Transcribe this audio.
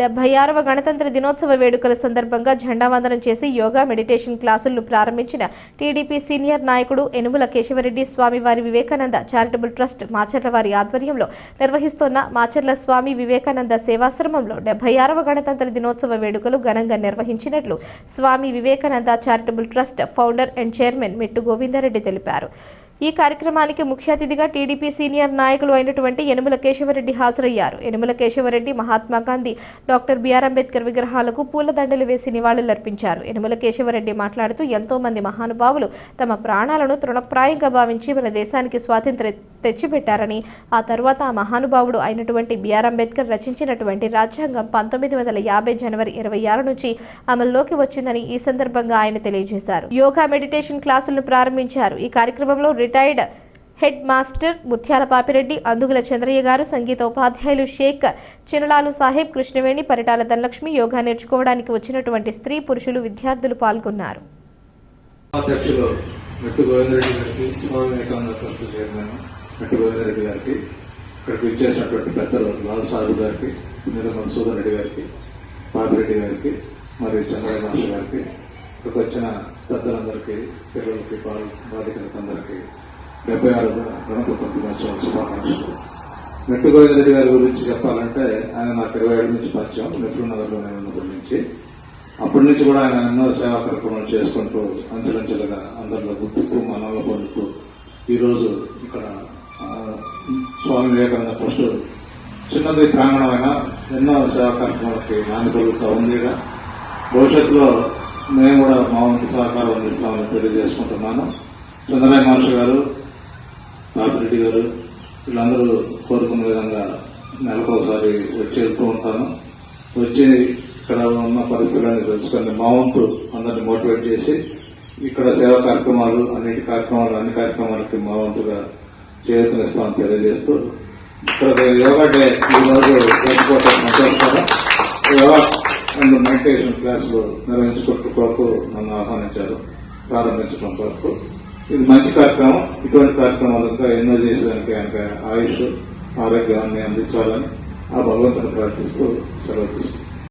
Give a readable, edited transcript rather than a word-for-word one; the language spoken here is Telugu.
76వ గణతంత్ర దినోత్సవ వేడుకల సందర్భంగా జెండా వందనం చేసి యోగా మెడిటేషన్ క్లాసులను ప్రారంభించిన టీడీపీ సీనియర్ నాయకుడు యనుమల కేశవరెడ్డి స్వామివారి వివేకానంద చారిటబుల్ ట్రస్ట్ మాచర్ల వారి ఆధ్వర్యంలో నిర్వహిస్తున్న మాచర్ల స్వామి వివేకానంద సేవాశ్రమంలో 76వ గణతంత్ర దినోత్సవ వేడుకలు ఘనంగా నిర్వహించినట్లు Swami Vivekananda charitable trust founder and chairman Mittu Govindareddy తెలిపారు. ఈ కార్యక్రమానికి ముఖ్య అతిథిగా టీడీపీ సీనియర్ నాయకులు అయినటువంటి యనుమల కేశవరెడ్డి హాజరయ్యారు. యనుమల కేశవరెడ్డి మహాత్మా గాంధీ, డాక్టర్ బిఆర్ అంబేద్కర్ విగ్రహాలకు పూలదండలు వేసి నివాళులర్పించారు. యనుమల కేశవరెడ్డి మాట్లాడుతూ ఎంతో మంది మహానుభావులు తమ ప్రాణాలను తృణప్రాయంగా భావించి మన దేశానికి స్వాతంత్ర్యం తెచ్చిపెట్టారని, ఆ తర్వాత ఆ మహానుభావుడు అయినటువంటి బిఆర్ అంబేద్కర్ రచించినటువంటి రాజ్యాంగం 1950 జనవరి 26 నుంచి అమల్లోకి వచ్చిందని ఈ సందర్భంగా ఆయన తెలియజేశారు. యోగా మెడిటేషన్ క్లాసులను ప్రారంభించారు. ఈ కార్యక్రమంలో రిటైర్డ్ హెడ్ మాస్టర్ ముత్యాల పాపిరెడ్డి, అందుగుల చంద్రయ్య గారు, సంగీత ఉపాధ్యాయులు షేక్ చినలాలు సాహెబ్, కృష్ణవేణి, పరిటాల ధనలక్ష్మి, యోగా నేర్చుకోవడానికి వచ్చినటువంటి స్త్రీ పురుషులు విద్యార్థులు పాల్గొన్నారు. మిట్టు గోవిందరెడ్డి గారికి, ఇక్కడికి ఇచ్చేసినటువంటి పెద్దలు లాల్ సాహెబ్ గారికి, మధుసూదన్ రెడ్డి గారికి, పాపిరెడ్డి గారికి, మరియు చంద్రయ్య మాస్టర్ గారికి, ఇక్కడికి వచ్చిన పెద్దలందరికీ, పిల్లలకి, బాధితులకి అందరికీ 76వ గణతంత్ర దినోత్సవ శుభాకాంక్షలు. మిట్టు గోవిందరెడ్డి గారి గురించి చెప్పాలంటే ఆయన నాకు 27 నుంచి పరిచయం, నెహ్రూనగర్లో ఉన్నప్పటి నుంచి. అప్పటి నుంచి కూడా ఆయన ఎన్నో సేవా కార్యక్రమాలు చేసుకుంటూ అంచెలంచెలుగా అందరిలో గుర్తుకు మనలో పొందుతూ ఈరోజు ఇక్కడ స్వామి వివేకానంద ట్రస్ట్ చిన్నది ప్రాంగణమైన ఎన్నో సేవా కార్యక్రమాలకి నాంది కలుగుతూ ఉంది. భవిష్యత్తులో మేము కూడా మా వంతు సహకారం అందిస్తామని తెలియజేసుకుంటున్నాను. చంద్రయ్య మాస్టర్ గారు, పాపిరెడ్డి గారు వీళ్ళందరూ కోరుకున్న విధంగా నెలకొకసారి వచ్చి వెళ్తూ ఉంటాను. వచ్చి ఇక్కడ ఉన్న పరిస్థితులను తెలుసుకొని మా వంతు అందరినీ మోటివేట్ చేసి ఇక్కడ సేవా కార్యక్రమాలు అన్ని కార్యక్రమాలకి మా వంతుగా చేయూతనిస్తామని తెలియజేస్తూ ఇక్కడ యోగా డే ఈరోజు జరుపుకోవడం యోగా అండ్ మెడిటేషన్ క్లాసులు నిర్వహించుకుంటూ కొరకు నన్ను ఆహ్వానించారు ప్రారంభించడం కొరకు. ఇది మంచి కార్యక్రమం. ఇటువంటి కార్యక్రమాలు ఇంకా ఎన్నో చేసేదానికి ఆయనకి ఆయుష్, ఆరోగ్యాన్ని అందించాలని ఆ భగవంతుని ప్రార్థిస్తూ సెలవు తీసుకుంటాం.